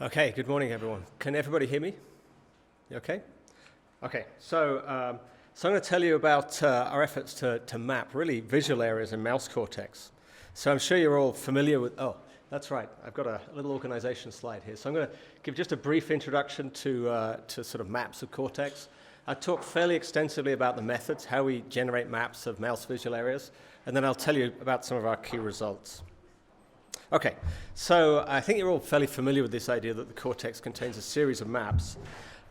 Okay, good morning, everyone. Can everybody hear me? You okay? Okay, so I'm going to tell you about our efforts to map really visual areas in mouse cortex. So I'm sure you're all familiar with, oh, that's right, I've got a little organization slide here. So I'm going to give just a brief introduction to sort of maps of cortex. I'll talk fairly extensively about the methods, how we generate maps of mouse visual areas, and then I'll tell you about some of our key results. Okay, so I think you're all fairly familiar with this idea that the cortex contains a series of maps.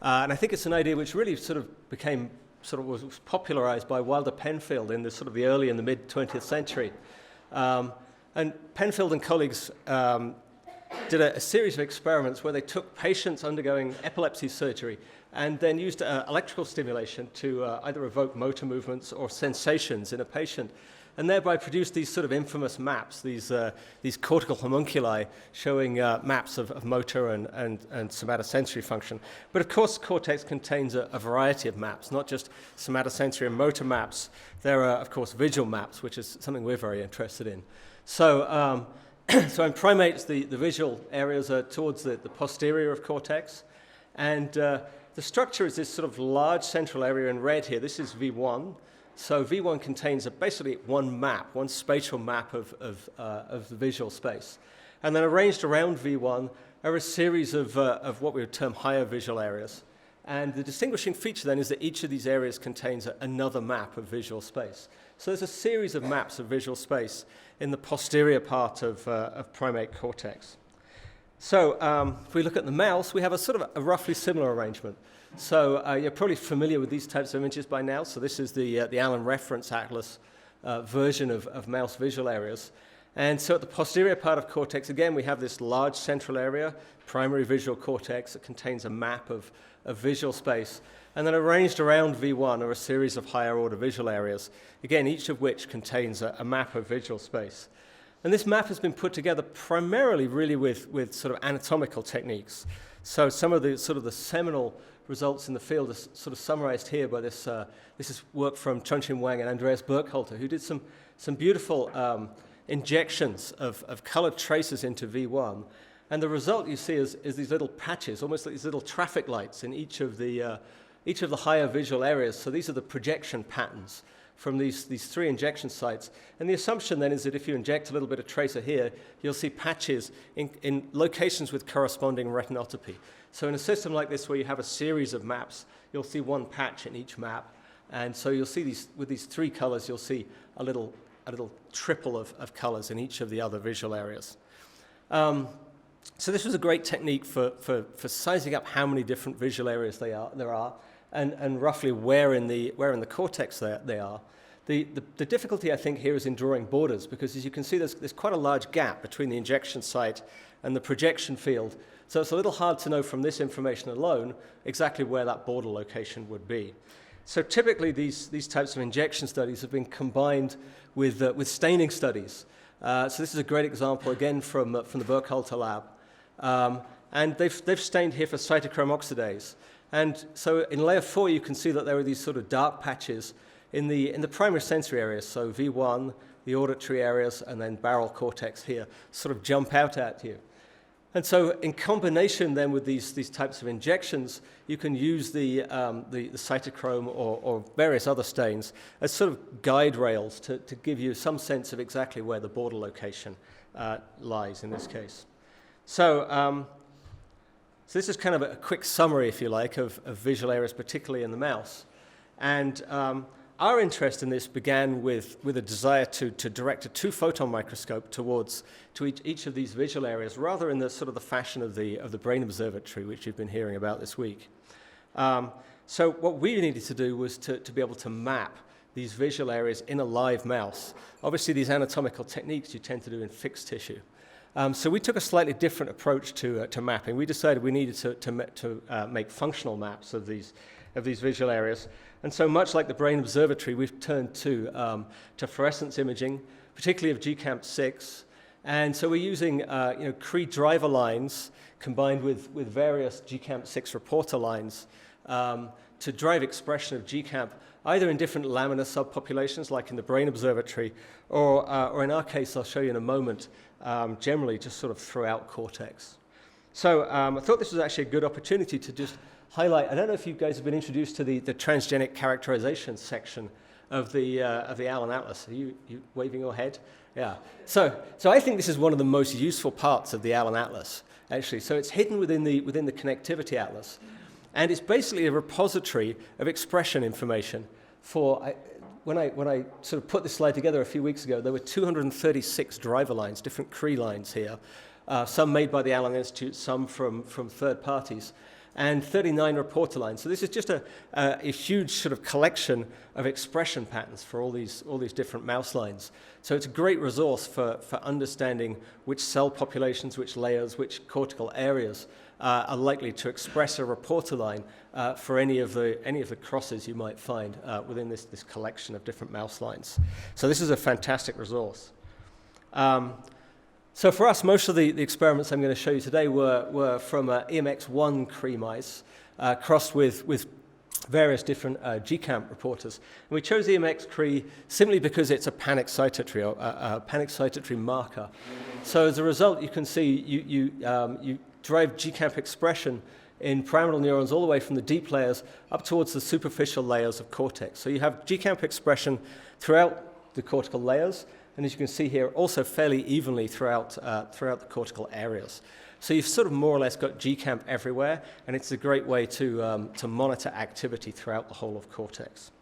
And I think it's an idea which really was popularized by Wilder Penfield in the early and the mid 20th century. And Penfield and colleagues did a series of experiments where they took patients undergoing epilepsy surgery and then used electrical stimulation to either evoke motor movements or sensations in a patient, and thereby produced these sort of infamous maps, these cortical homunculi showing maps of motor and somatosensory function. But of course, cortex contains a variety of maps, not just somatosensory and motor maps. There are, of course, visual maps, which is something we're very interested in. So, so in primates, the visual areas are towards the posterior of cortex, and the structure is this sort of large central area in red here. This is V1. So V1 contains basically one map, one spatial map of the visual space. And then arranged around V1 are a series of what we would term higher visual areas. And the distinguishing feature then is that each of these areas contains another map of visual space. So there's a series of maps of visual space in the posterior part of primate cortex. So if we look at the mouse, we have a roughly similar arrangement. So you're probably familiar with these types of images by now. So this is the Allen Reference Atlas version of mouse visual areas. And so at the posterior part of cortex, again, we have this large central area, primary visual cortex, that contains a map of visual space. And then arranged around V1 are a series of higher order visual areas, again, each of which contains a map of visual space. And this map has been put together primarily really with sort of anatomical techniques. So some of the seminal results in the field are sort of summarized here by this is work from Chun-Chin Wang and Andreas Burkhalter, who did some beautiful injections of colored traces into V1. And the result you see is these little patches, almost like these little traffic lights in each of the higher visual areas. So these are the projection patterns from these three injection sites. And the assumption then is that if you inject a little bit of tracer here, you'll see patches in locations with corresponding retinopathy. So in a system like this where you have a series of maps, you'll see one patch in each map. And so you'll see with these three colors, you'll see a little triple of colors in each of the other visual areas. So this was a great technique for sizing up how many different visual areas there are. And roughly where in the cortex they are. The difficulty, I think, here is in drawing borders, because as you can see, there's quite a large gap between the injection site and the projection field. So it's a little hard to know from this information alone exactly where that border location would be. So typically, these types of injection studies have been combined with staining studies. So this is a great example, again, from the Burkhalter lab. And they've stained here for cytochrome oxidase. And so in layer 4, you can see that there are these sort of dark patches in the primary sensory areas, so V1, the auditory areas, and then barrel cortex here, sort of jump out at you. And so in combination then with these types of injections, you can use the cytochrome or various other stains as sort of guide rails to give you some sense of exactly where the border location lies in this case. So this is kind of a quick summary, if you like, of visual areas, particularly in the mouse. And our interest in this began with a desire to direct a 2-photon microscope to each of these visual areas, rather in the sort of the fashion of the brain observatory, which you've been hearing about this week. So what we needed to do was to be able to map these visual areas in a live mouse. Obviously, these anatomical techniques you tend to do in fixed tissue. So we took a slightly different approach to mapping. We decided we needed to make functional maps of these visual areas. And so much like the brain observatory, we've turned to fluorescence imaging, particularly of GCAMP6. And so we're using Cree driver lines combined with various GCAMP6 reporter lines to drive expression of GCAMP, either in different laminar subpopulations, like in the brain observatory, or in our case, I'll show you in a moment, generally just sort of throughout cortex. So I thought this was actually a good opportunity to just highlight. I don't know if you guys have been introduced to the transgenic characterization section of the Allen Atlas. Are you waving your head? Yeah. So I think this is one of the most useful parts of the Allen Atlas, actually. So it's hidden within the Connectivity Atlas, and it's basically a repository of expression information for. When I sort of put this slide together a few weeks ago, there were 236 driver lines, different Cree lines here, some made by the Allen Institute, some from third parties, and 39 reporter lines. So this is just a huge sort of collection of expression patterns for all these different mouse lines. So it's a great resource for understanding which cell populations, which layers, which cortical areas are likely to express a reporter line for any of the crosses you might find within this collection of different mouse lines. So this is a fantastic resource. So for us, most of the experiments I'm going to show you today were from EMX1 Cree mice crossed with various different GCamp reporters. And we chose EMX Cree simply because it's a panic cytotory marker. So as a result, you can see you drive GCamp expression in pyramidal neurons all the way from the deep layers up towards the superficial layers of cortex. So you have GCamp expression throughout the cortical layers, and as you can see here, also fairly evenly throughout the cortical areas. So you've sort of more or less got GCamp everywhere, and it's a great way to monitor activity throughout the whole of cortex.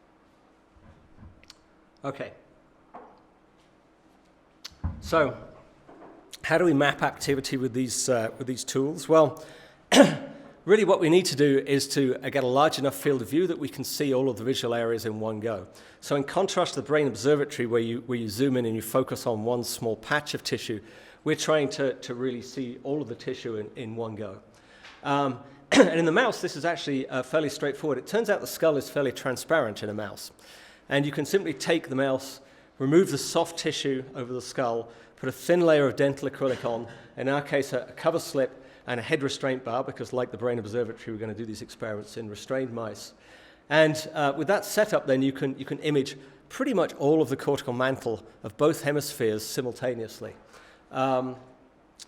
Okay. So how do we map activity with these tools? Well, really what we need to do is to get a large enough field of view that we can see all of the visual areas in one go. So in contrast to the brain observatory where you zoom in and you focus on one small patch of tissue, we're trying to really see all of the tissue in one go. And in the mouse, this is actually fairly straightforward. It turns out the skull is fairly transparent in a mouse. And you can simply take the mouse, remove the soft tissue over the skull, put a thin layer of dental acrylic on, in our case a cover slip and a head restraint bar, because like the brain observatory, we're going to do these experiments in restrained mice. And with that setup, then you can image pretty much all of the cortical mantle of both hemispheres simultaneously. Now,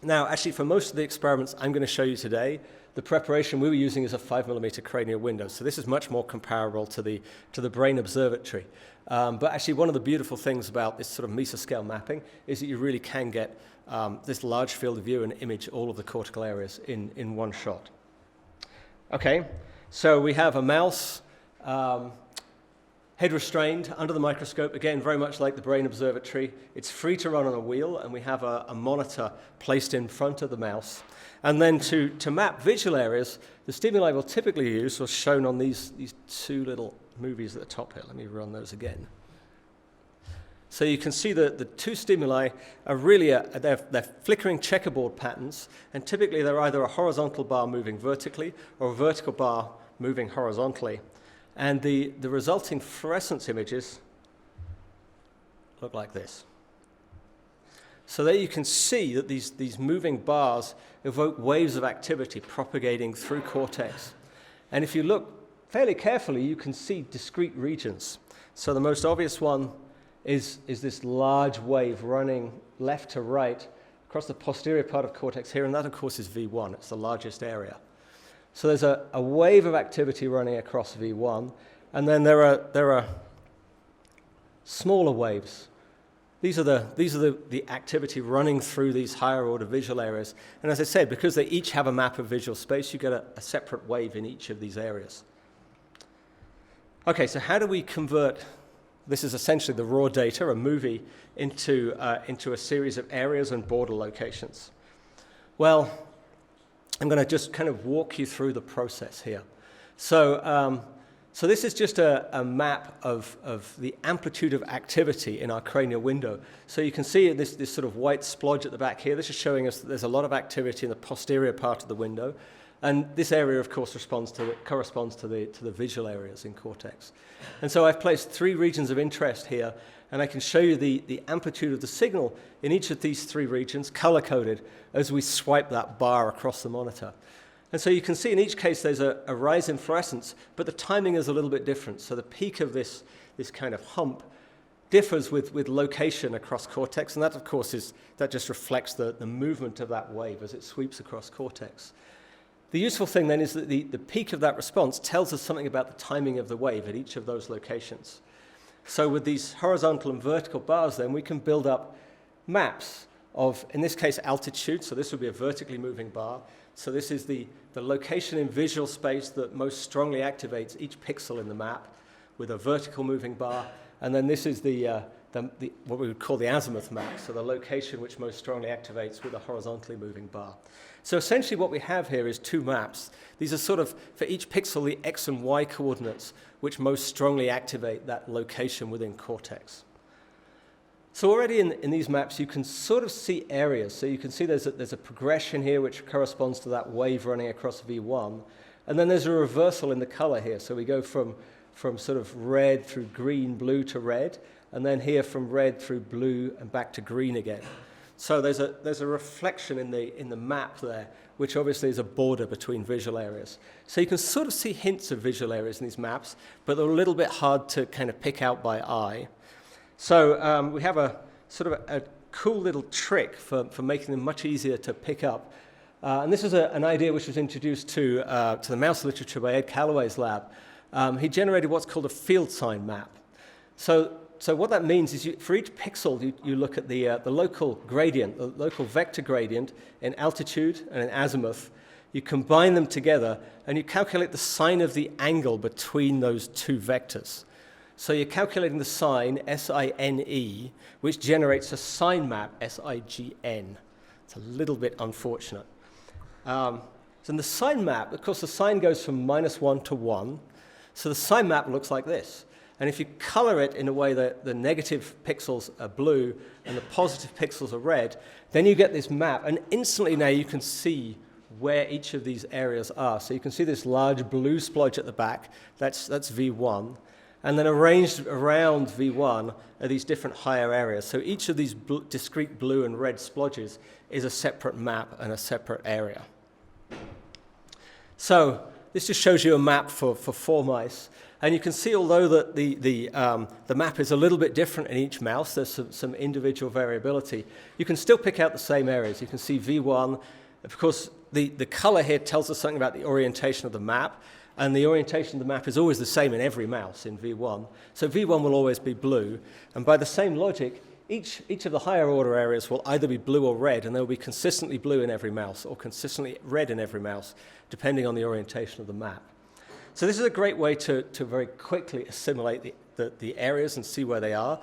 actually, for most of the experiments I'm going to show you today, the preparation we were using is a 5mm cranial window. So this is much more comparable to the brain observatory. But actually, one of the beautiful things about this sort of mesoscale mapping is that you really can get this large field of view and image all of the cortical areas in one shot. Okay, so we have a mouse, head restrained under the microscope, again, very much like the brain observatory. It's free to run on a wheel, and we have a monitor placed in front of the mouse. And then to map visual areas, the stimuli we'll typically use are shown on these two little movies at the top here. Let me run those again. So you can see that the two stimuli are really, they're flickering checkerboard patterns, and typically they're either a horizontal bar moving vertically or a vertical bar moving horizontally. And the resulting fluorescence images look like this. So there you can see that these moving bars evoke waves of activity propagating through cortex. And if you look fairly carefully, you can see discrete regions. So the most obvious one is this large wave running left to right across the posterior part of cortex here, and that, of course, is V1. It's the largest area. So there's a wave of activity running across V1, and then there are smaller waves. These are the activity running through these higher order visual areas. And as I said, because they each have a map of visual space, you get a separate wave in each of these areas. Okay, so how do we convert, this is essentially the raw data, a movie, into a series of areas and border locations? Well, I'm going to just kind of walk you through the process here. So this is just a map of the amplitude of activity in our cranial window. So you can see this sort of white splodge at the back here. This is showing us that there's a lot of activity in the posterior part of the window. And this area, of course, corresponds to the visual areas in cortex. And so I've placed 3 regions of interest here, and I can show you the amplitude of the signal in each of these 3 regions, color-coded, as we swipe that bar across the monitor. And so you can see in each case there's a rise in fluorescence, but the timing is a little bit different. So the peak of this kind of hump differs with location across cortex, and that, of course, that just reflects the movement of that wave as it sweeps across cortex. The useful thing then is that the peak of that response tells us something about the timing of the wave at each of those locations. So with these horizontal and vertical bars, then, we can build up maps of, in this case, altitude. So this would be a vertically moving bar. So this is the location in visual space that most strongly activates each pixel in the map with a vertical moving bar. And then this is what we would call the azimuth map, so the location which most strongly activates with a horizontally moving bar. So essentially what we have here is two maps. These are sort of, for each pixel, the x and y coordinates which most strongly activate that location within cortex. So already in these maps, you can sort of see areas. So you can see there's a progression here which corresponds to that wave running across V1. And then there's a reversal in the color here. So we go from sort of red through green, blue to red, and then here from red through blue and back to green again. So there's a reflection in the map there, which obviously is a border between visual areas. So you can sort of see hints of visual areas in these maps, but they're a little bit hard to kind of pick out by eye. So we have a sort of a cool little trick for making them much easier to pick up. And this is an idea which was introduced to the mouse literature by Ed Calloway's lab. He generated what's called a field sign map. So what that means is for each pixel, you look at the local gradient, the local vector gradient in altitude and in azimuth. You combine them together, and you calculate the sign of the angle between those two vectors. So you're calculating the sign, S-I-N-E, which generates a sign map, S-I-G-N. It's a little bit unfortunate. So in the sign map, of course, the sign goes from -1 to 1. So the sign map looks like this. And if you color it in a way that the negative pixels are blue and the positive pixels are red, then you get this map. And instantly now you can see where each of these areas are. So you can see this large blue splodge at the back. That's V1. And then arranged around V1 are these different higher areas. So each of these discrete blue and red splodges is a separate map and a separate area. So this just shows you a map for 4 mice. And you can see, although that the map is a little bit different in each mouse, there's some individual variability, you can still pick out the same areas. You can see V1. Of course, the color here tells us something about the orientation of the map. And the orientation of the map is always the same in every mouse in V1. So V1 will always be blue. And by the same logic, each of the higher order areas will either be blue or red, and they'll be consistently blue in every mouse or consistently red in every mouse, depending on the orientation of the map. So this is a great way to very quickly assimilate the areas and see where they are.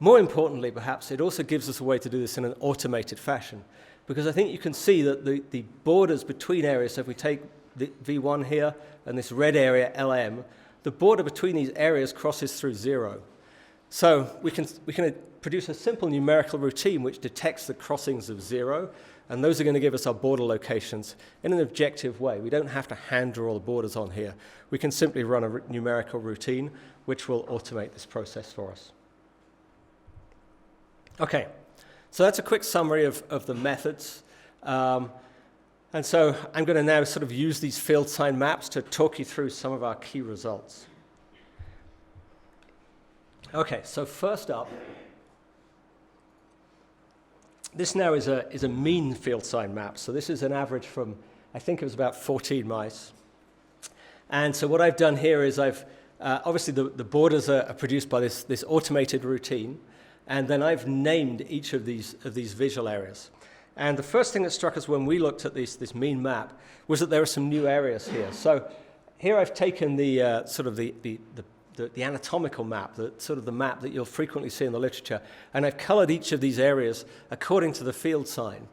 More importantly, perhaps, it also gives us a way to do this in an automated fashion, because I think you can see that the borders between areas, so if we take the V1 here and this red area, LM, the border between these areas crosses through 0. So we can produce a simple numerical routine which detects the crossings of 0, and those are going to give us our border locations in an objective way. We don't have to hand draw the borders on here. We can simply run a numerical routine which will automate this process for us. Okay, so that's a quick summary of the methods. And so I'm going to now sort of use these field sign maps to talk you through some of our key results. Okay, so first up, this now is a mean field sign map. So this is an average from, I think it was about 14 mice. And so what I've done here is obviously the borders are produced by this automated routine, and then I've named each of these visual areas. And the first thing that struck us when we looked at this mean map was that there are some new areas here. So here I've taken the sort of the anatomical map, the map that you'll frequently see in the literature, and I've colored each of these areas according to the field sign.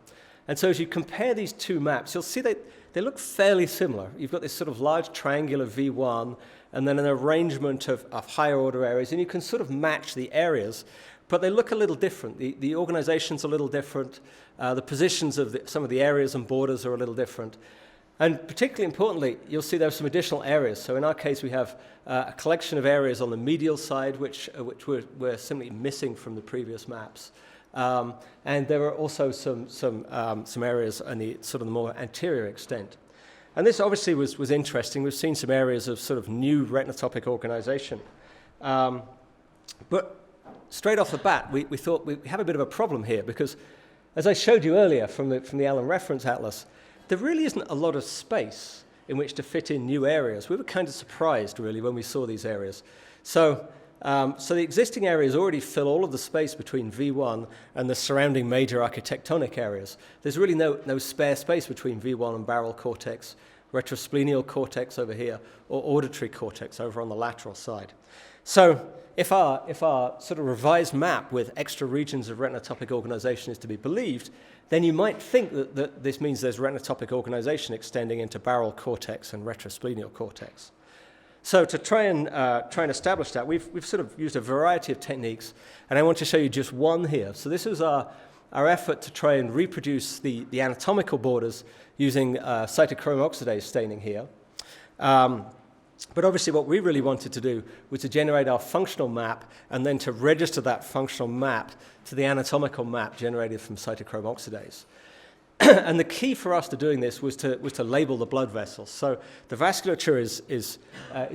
And so as you compare these two maps, you'll see they look fairly similar. You've got this sort of large triangular V1, and then an arrangement of higher order areas, and you can sort of match the areas, but they look a little different. The organization's a little different. The positions of some of the areas and borders are a little different. And particularly importantly, you'll see there are some additional areas. So in our case, we have a collection of areas on the medial side, which we're simply missing from the previous maps. And there are also some areas on the sort of the more anterior extent. And this obviously was interesting. We've seen some areas of sort of new retinotopic organization. But straight off the bat, we thought we have a bit of a problem here because, as I showed you earlier from the Allen Reference Atlas, there really isn't a lot of space in which to fit in new areas. We were kind of surprised, really, when we saw these areas. So the existing areas already fill all of the space between V1 and the surrounding major architectonic areas. There's really no spare space between V1 and barrel cortex, retrosplenial cortex over here, or auditory cortex over on the lateral side. So if our sort of revised map with extra regions of retinotopic organization is to be believed, then you might think that this means there's retinotopic organization extending into barrel cortex and retrosplenial cortex. So to try and establish that, we've sort of used a variety of techniques, and I want to show you just one here. So this is our effort to try and reproduce the anatomical borders using cytochrome oxidase staining here. But obviously what we really wanted to do was to generate our functional map and then to register that functional map to the anatomical map generated from cytochrome oxidase. And the key for us to doing this was to label the blood vessels. So the vasculature is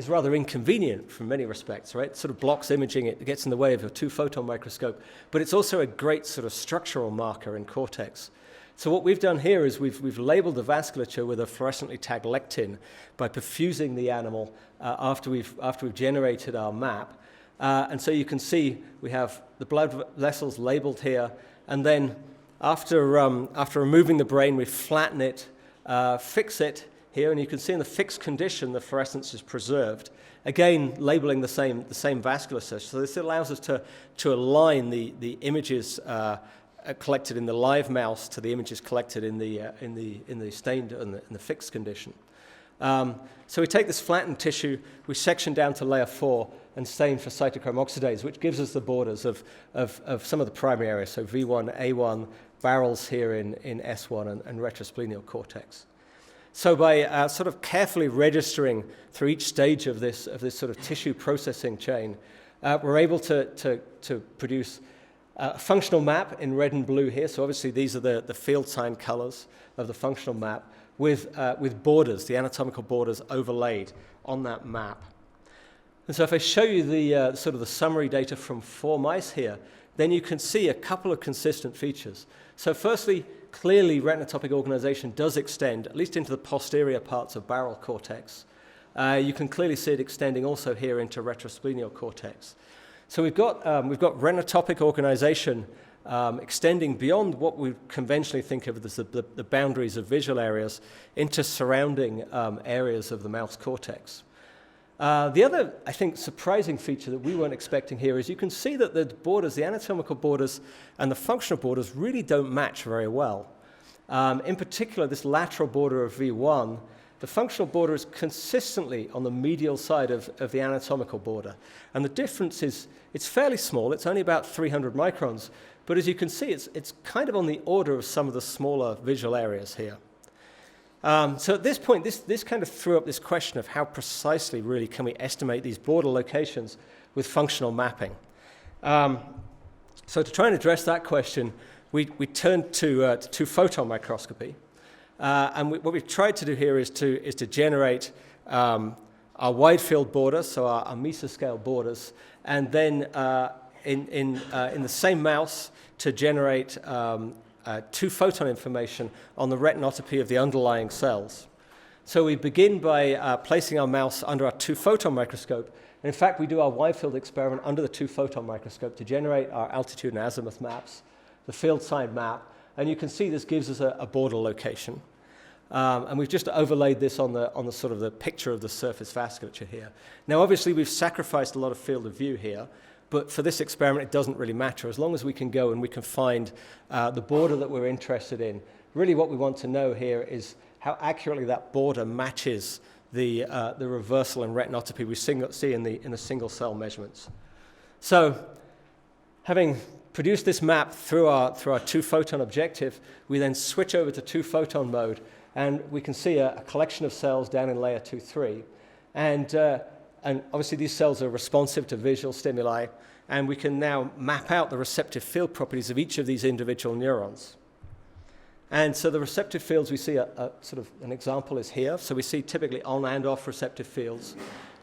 rather inconvenient from many respects, right? It sort of blocks imaging, it gets in the way of a 2-photon microscope, but it's also a great sort of structural marker in cortex. So what we've done here is we've labeled the vasculature with a fluorescently tagged lectin by perfusing the animal after we've generated our map. And so you can see we have the blood vessels labeled here, and then after removing the brain, we flatten it, fix it here, and you can see in the fixed condition the fluorescence is preserved. Again, labeling the same vascular system. So this allows us to align the images collected in the live mouse to the images collected in the stained and the fixed condition. So we take this flattened tissue, we section down to layer 4 and stain for cytochrome oxidase, which gives us the borders of some of the primary areas, so V1, A1, barrels here in S1 and retrosplenial cortex. So by sort of carefully registering through each stage of this sort of tissue processing chain, we're able to produce a functional map in red and blue here. So obviously these are the field sign colors of the functional map with borders, the anatomical borders overlaid on that map. And so if I show you the sort of the summary data from 4 mice here, then you can see a couple of consistent features. So firstly, clearly retinotopic organization does extend, at least into the posterior parts of barrel cortex. You can clearly see it extending also here into retrosplenial cortex. So we've got retinotopic organization extending beyond what we conventionally think of as the boundaries of visual areas into surrounding areas of the mouse cortex. The other, I think, surprising feature that we weren't expecting here is you can see that the borders, the anatomical borders and the functional borders really don't match very well. In particular, this lateral border of V1, the functional border is consistently on the medial side of the anatomical border. And the difference is, it's fairly small, it's only about 300 microns, but as you can see, it's kind of on the order of some of the smaller visual areas here. So at this point, this kind of threw up this question of how precisely really can we estimate these border locations with functional mapping. So to try and address that question, we turned to 2-photon microscopy. And what we've tried to do here is to generate our wide field borders, so our mesoscale borders, and then in the same mouse to generate 2-photon information on the retinotopy of the underlying cells. So we begin by placing our mouse under our 2-photon microscope. And in fact, we do our wide field experiment under the 2-photon microscope to generate our altitude and azimuth maps, the field side map. And you can see this gives us a border location. And we've just overlaid this on the sort of the picture of the surface vasculature here. Now, obviously, we've sacrificed a lot of field of view here, but for this experiment, it doesn't really matter. As long as we can go and we can find the border that we're interested in, really what we want to know here is how accurately that border matches the reversal and retinotopy we see in the single cell measurements. So, having produced this map through our 2-photon objective, we then switch over to 2-photon mode, and we can see a collection of cells down in layer 2-3. And obviously these cells are responsive to visual stimuli, and we can now map out the receptive field properties of each of these individual neurons. And so the receptive fields we see, sort of an example is here. So we see typically on and off receptive fields.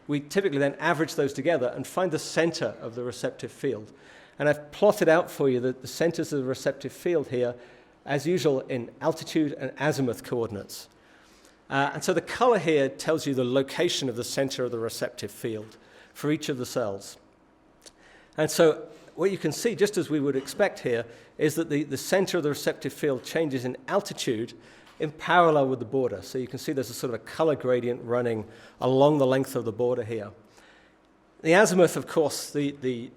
we typically then average those together and find the center of the receptive field. And I've plotted out for you the centers of the receptive field here, as usual, in altitude and azimuth coordinates. And so the color here tells you the location of the center of the receptive field for each of the cells. And so what you can see, just as we would expect here, is that the center of the receptive field changes in altitude in parallel with the border. So you can see there's a sort of a color gradient running along the length of the border here. The azimuth, of course, the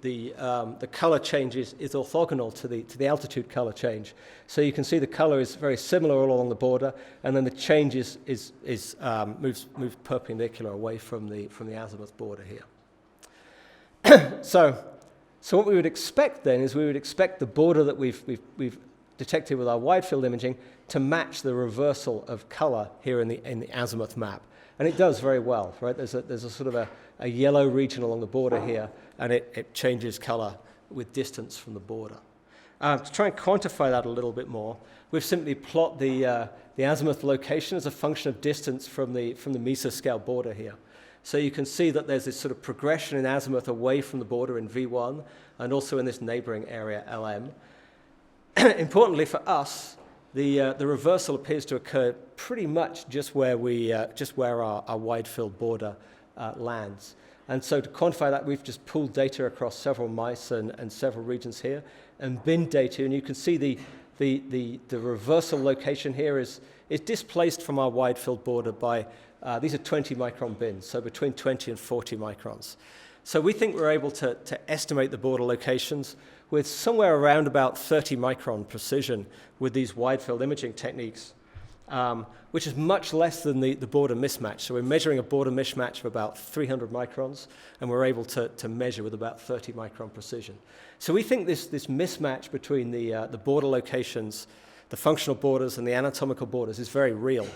color change is orthogonal to the altitude color change. So you can see the color is very similar all along the border, and then the change moves perpendicular away from the azimuth border here. So what we would expect then is we would expect the border that we've detected with our wide field imaging to match the reversal of color here in the azimuth map. And it does very well, right? There's a sort of a yellow region along the border here, and it changes color with distance from the border. To try and quantify that a little bit more, we've simply plot the azimuth location as a function of distance from the mesoscale border here. So you can see that there's this sort of progression in azimuth away from the border in V1, and also in this neighboring area LM. Importantly for us, the reversal appears to occur pretty much just where our wide field border lands. And so to quantify that, we've just pulled data across several mice and several regions here, and bin data, and you can see the reversal location here is displaced from our wide field border by these are 20 micron bins, so between 20 and 40 microns. So we think we're able to estimate the border locations with somewhere around about 30 micron precision with these wide field imaging techniques, which is much less than the border mismatch. So we're measuring a border mismatch of about 300 microns, and we're able to measure with about 30 micron precision. So we think this mismatch between the border locations, the functional borders and the anatomical borders is very real.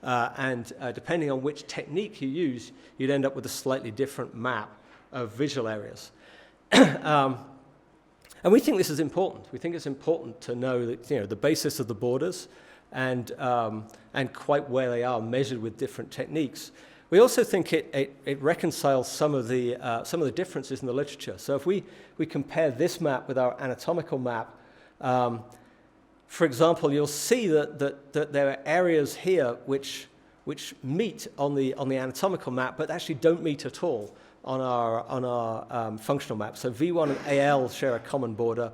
And depending on which technique you use, you'd end up with a slightly different map of visual areas. And we think this is important. We think it's important to know that the basis of the borders and quite where they are measured with different techniques. We also think it reconciles some of the differences in the literature. So if we compare this map with our anatomical map, for example, you'll see that there are areas here which meet on the anatomical map, but actually don't meet at all on our functional map. So V1 and AL share a common border.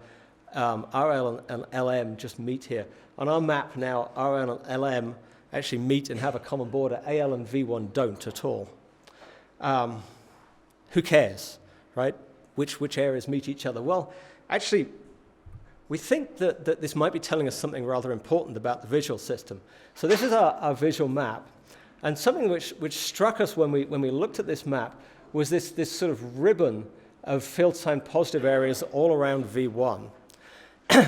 RL and LM just meet here. On our map now, RL and LM actually meet and have a common border. AL and V1 don't at all. Who cares, right? Which areas meet each other? Well, actually, we think that this might be telling us something rather important about the visual system. So this is our visual map. And something which struck us when we looked at this map was this sort of ribbon of field sign positive areas all around V1.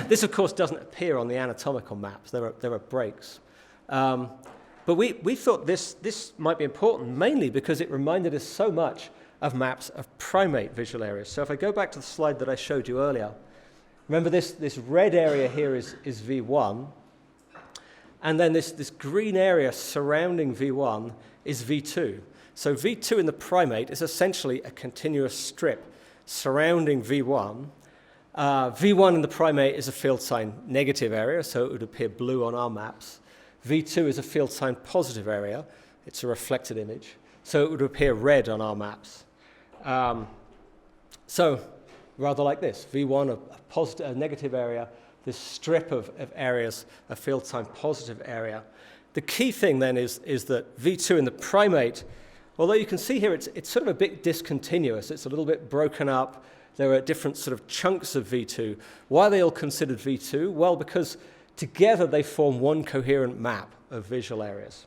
This, of course, doesn't appear on the anatomical maps. There are breaks. But we thought this might be important, mainly because it reminded us so much of maps of primate visual areas. So if I go back to the slide that I showed you earlier, remember this red area here is V1, and then this green area surrounding V1 is V2. So V2 in the primate is essentially a continuous strip surrounding V1. V1 in the primate is a field sign negative area, so it would appear blue on our maps. V2 is a field sign positive area. It's a reflected image, so it would appear red on our maps. So rather like this, V1 a negative area, this strip of areas, a field sign positive area. The key thing then is that V2 in the primate, although you can see here it's sort of a bit discontinuous, it's a little bit broken up, there are different sort of chunks of V2. Why are they all considered V2? Well, because together they form one coherent map of visual areas.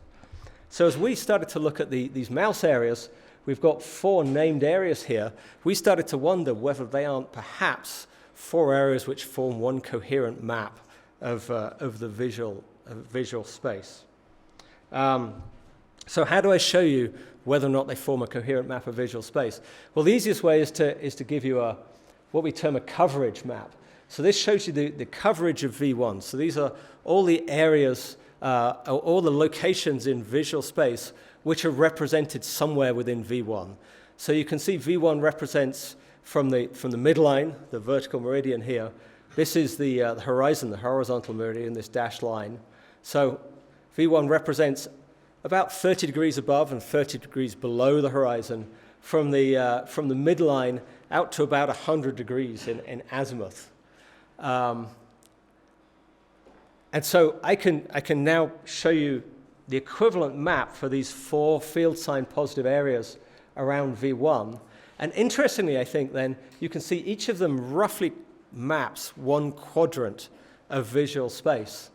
So as we started to look at these mouse areas, we've got 4 named areas here. We started to wonder whether they aren't perhaps 4 areas which form one coherent map of the visual space. So how do I show you whether or not they form a coherent map of visual space? Well, the easiest way is to give you what we term a coverage map. So this shows you the coverage of V1. So these are all the areas, all the locations in visual space which are represented somewhere within V1. So you can see V1 represents from the midline, the vertical meridian here. This is the horizon, the horizontal meridian, this dashed line. So V1 represents about 30 degrees above and 30 degrees below the horizon from the midline out to about 100 degrees in azimuth. And so I can now show you the equivalent map for these 4 field sign positive areas around V1. And interestingly, I think then, you can see each of them roughly maps 1 quadrant of visual space.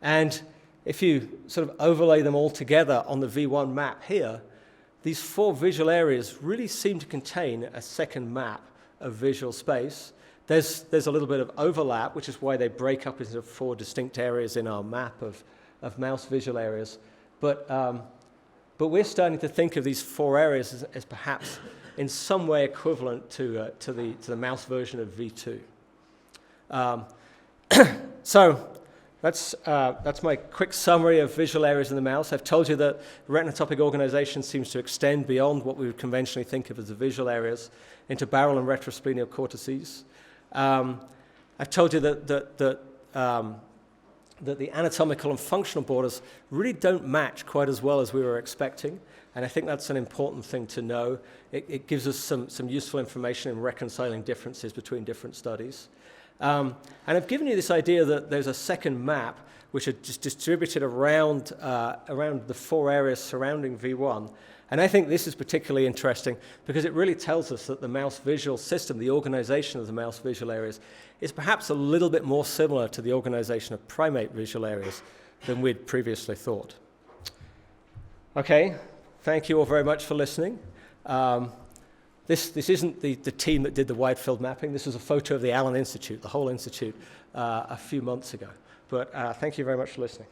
And if you sort of overlay them all together on the V1 map here, these 4 visual areas really seem to contain a second map of visual space. There's a little bit of overlap, which is why they break up into 4 distinct areas in our map of mouse visual areas. But we're starting to think of these 4 areas as perhaps in some way equivalent to the mouse version of V2. So that's my quick summary of visual areas in the mouse. I've told you that retinotopic organization seems to extend beyond what we would conventionally think of as the visual areas into barrel and retrosplenial cortices. I've told you that the anatomical and functional borders really don't match quite as well as we were expecting, and I think that's an important thing to know. It gives us some useful information in reconciling differences between different studies. And I've given you this idea that there's a second map which are just distributed around the 4 areas surrounding V1. And I think this is particularly interesting because it really tells us that the mouse visual system, the organization of the mouse visual areas, is perhaps a little bit more similar to the organization of primate visual areas than we'd previously thought. Okay, thank you all very much for listening. This isn't the team that did the wide field mapping. This was a photo of the Allen Institute, the whole institute, a few months ago. But thank you very much for listening.